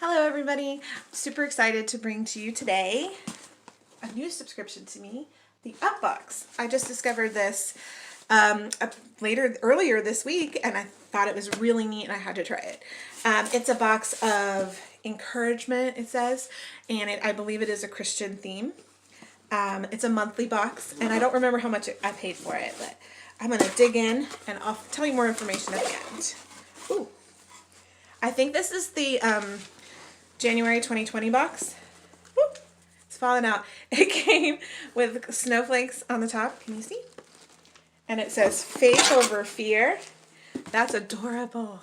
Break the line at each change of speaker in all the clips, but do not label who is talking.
Hello everybody, super excited to bring to you today a new subscription to me, the Upbox. I just discovered this earlier this week and I thought it was really neat and I had to try it. It's a box of encouragement, it says, and I believe it is a Christian theme. It's a monthly box and I don't remember how much I paid for it, but I'm going to dig in and I'll tell you more information at the end. Ooh. I think this is the January 2020 box. Woo, it's falling out. It came with snowflakes on the top. Can you see? And it says faith over fear. That's adorable.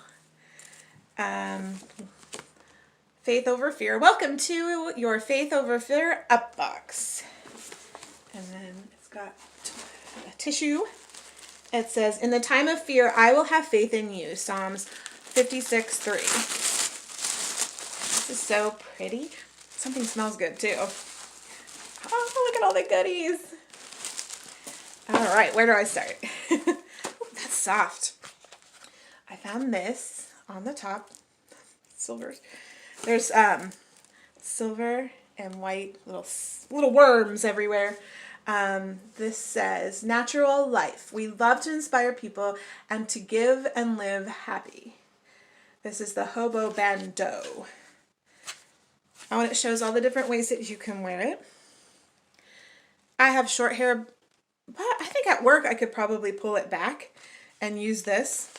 Faith over fear. Welcome to your Faith Over Fear Upbox. And then it's got a tissue. It says, in the time of fear, I will have faith in you. Psalms 56:3. This is so pretty. Something smells good too. Oh, look at all the goodies. All right, where do I start? Ooh, that's soft. I found this on the top. Silver. There's silver and white little worms everywhere. This says, natural life. We love to inspire people and to give and live happy. This is the Hobo Bandeau. Oh, and it shows all the different ways that you can wear it. I have short hair, but I think at work I could probably pull it back and use this.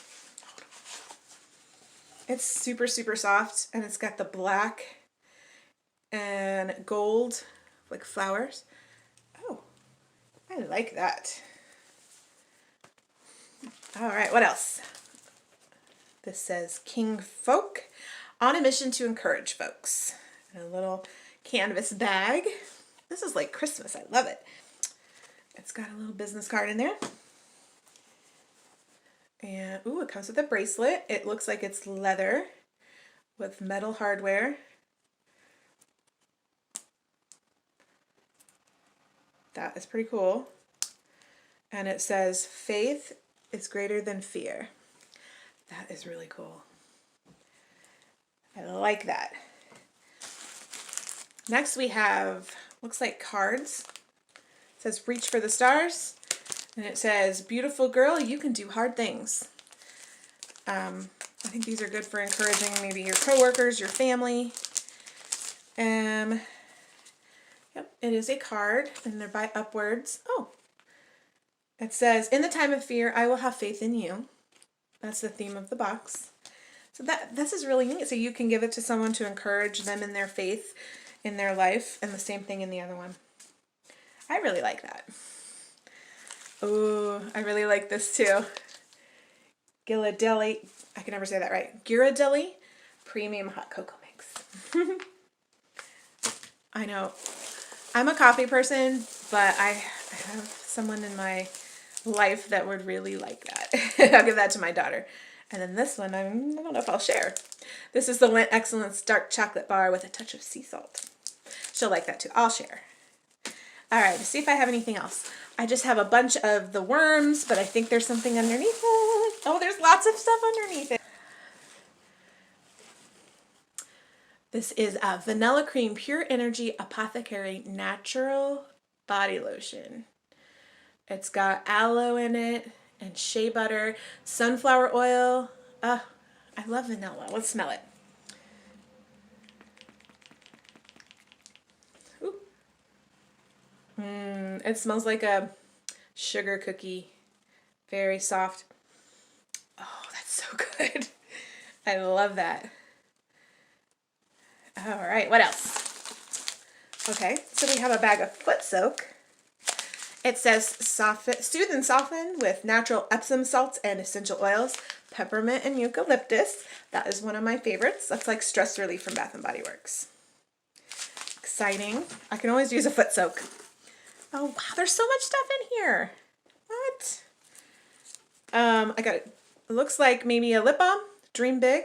It's super, super soft, and it's got the black and gold, like flowers. Oh, I like that. All right, what else? This says King Folk, on a mission to encourage folks. And a little canvas bag. This is like Christmas. I love it. It's got a little business card in there. And, ooh, it comes with a bracelet. It looks like it's leather with metal hardware. That is pretty cool. And it says, faith is greater than fear. That is really cool. I like that. Next we have, looks like cards. It says, reach for the stars. And it says, beautiful girl, you can do hard things. I think these are good for encouraging maybe your coworkers, your family. Yep, it is a card, and they're by Upwards. Oh, it says, in the time of fear, I will have faith in you. That's the theme of the box. So this is really neat. So you can give it to someone to encourage them in their faith, in their life, and the same thing in the other one. I really like that. Ooh, I really like this too. Ghirardelli, I can never say that right. Ghirardelli Premium Hot Cocoa Mix. I know, I'm a coffee person, but I have someone in my life that would really like that. I'll give that to my daughter. And then this one, I don't know if I'll share. This is the Lent Excellence Dark Chocolate Bar with a touch of sea salt. She'll like that too. I'll share. All right, let's see if I have anything else. I just have a bunch of the worms, but I think there's something underneath it. Oh, there's lots of stuff underneath it. This is a Vanilla Cream Pure Energy Apothecary Natural Body Lotion. It's got aloe in it and shea butter, sunflower oil. I love vanilla. Let's smell it. Ooh. It smells like a sugar cookie. Very soft. Oh, that's so good. I love that. All right, what else? Okay, so we have a bag of foot soak. It says soothe and soften with natural Epsom salts and essential oils, peppermint and eucalyptus. That is one of my favorites. That's like stress relief from Bath & Body Works. Exciting. I can always use a foot soak. Oh, wow, there's so much stuff in here. What? I got it. It looks like maybe a lip balm. Dream Big.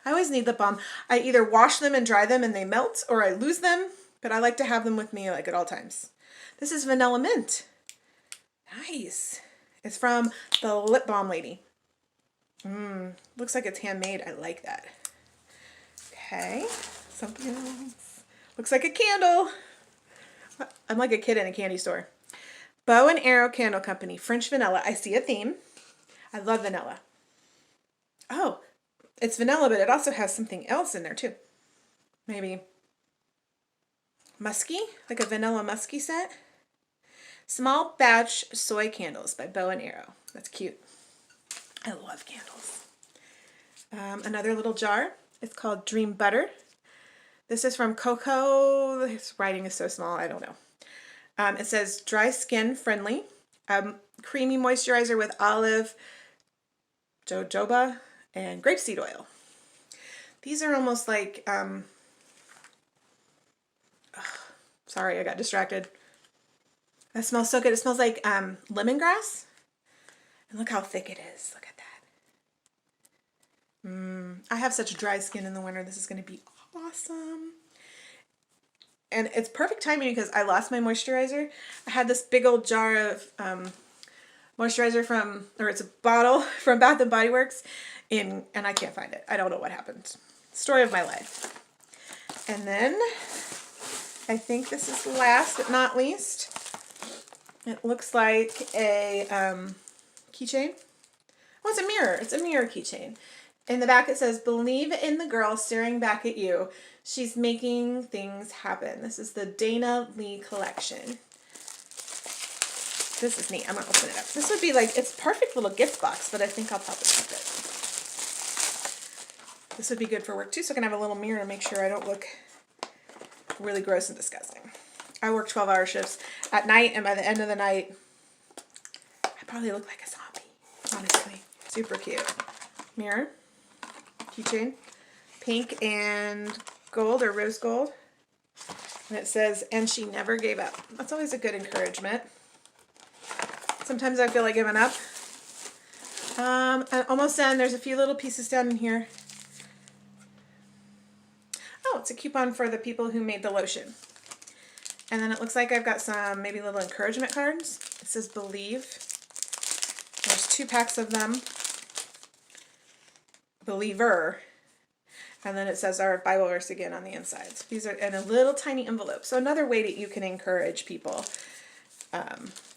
I always need lip balm. I either wash them and dry them and they melt, or I lose them, but I like to have them with me like at all times. This is Vanilla Mint. Nice. It's from the lip balm lady. Looks like it's handmade. I like that. Okay, something else. Looks like a candle. I'm like a kid in a candy store. Bow and Arrow Candle Company, French vanilla. I see a theme. I love vanilla. Oh, it's vanilla, but it also has something else in there too. Maybe musky, like a vanilla musky scent. Small batch soy candles by Bow and Arrow. That's cute. I love candles. Another little jar. It's called Dream Butter. This is from Coco. His writing is so small, I don't know. It says dry skin friendly. Creamy moisturizer with olive, jojoba, and grapeseed oil. These are almost like, sorry, I got distracted. That smells so good. It smells like lemongrass. And look how thick it is. Look at that. I have such dry skin in the winter. This is going to be awesome. And it's perfect timing because I lost my moisturizer. I had this big old jar of moisturizer from, or it's a bottle from Bath & Body Works, and I can't find it. I don't know what happened. Story of my life. And then I think this is last but not least. It looks like a keychain. Oh, it's a mirror. It's a mirror keychain. In the back it says, believe in the girl staring back at you. She's making things happen. This is the Dana Lee collection. This is neat. I'm going to open it up. This would be like, it's perfect little gift box, but I think I'll probably keep it. This would be good for work too, so I can have a little mirror and make sure I don't look really gross and disgusting. I work 12-hour shifts at night, and by the end of the night, I probably look like a zombie, honestly. Super cute. Mirror. Keychain. Pink and gold or rose gold. And it says, and she never gave up. That's always a good encouragement. Sometimes I feel like giving up. I'm almost done. There's a few little pieces down in here. Oh, it's a coupon for the people who made the lotion. And then it looks like I've got some maybe little encouragement cards. It says believe. There's 2 packs of them. Believer. And then it says our Bible verse again on the insides. These are in a little tiny envelope. So another way that you can encourage people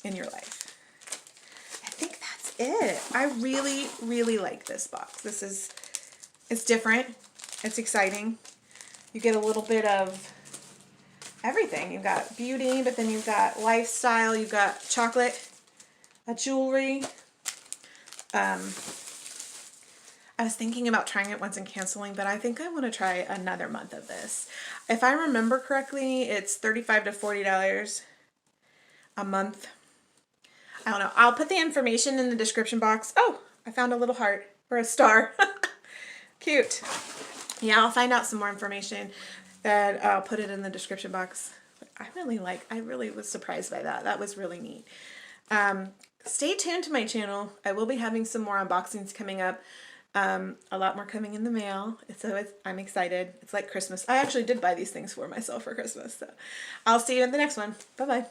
in your life. I think that's it. I really, really like this box. It's different. It's exciting. You get a little bit of everything. You've got beauty, but then you've got lifestyle. You've got chocolate, jewelry. I was thinking about trying it once and canceling, but I think I want to try another month of this. If I remember correctly, it's $35 to $40 a month. I don't know. I'll put the information in the description box. Oh, I found a little heart or a star. Cute. Yeah, I'll find out some more information and I'll put it in the description box. I really was surprised by that. That was really neat. Stay tuned to my channel. I will be having some more unboxings coming up. A lot more coming in the mail. I'm excited. It's like Christmas. I actually did buy these things for myself for Christmas. So I'll see you in the next one. Bye-bye.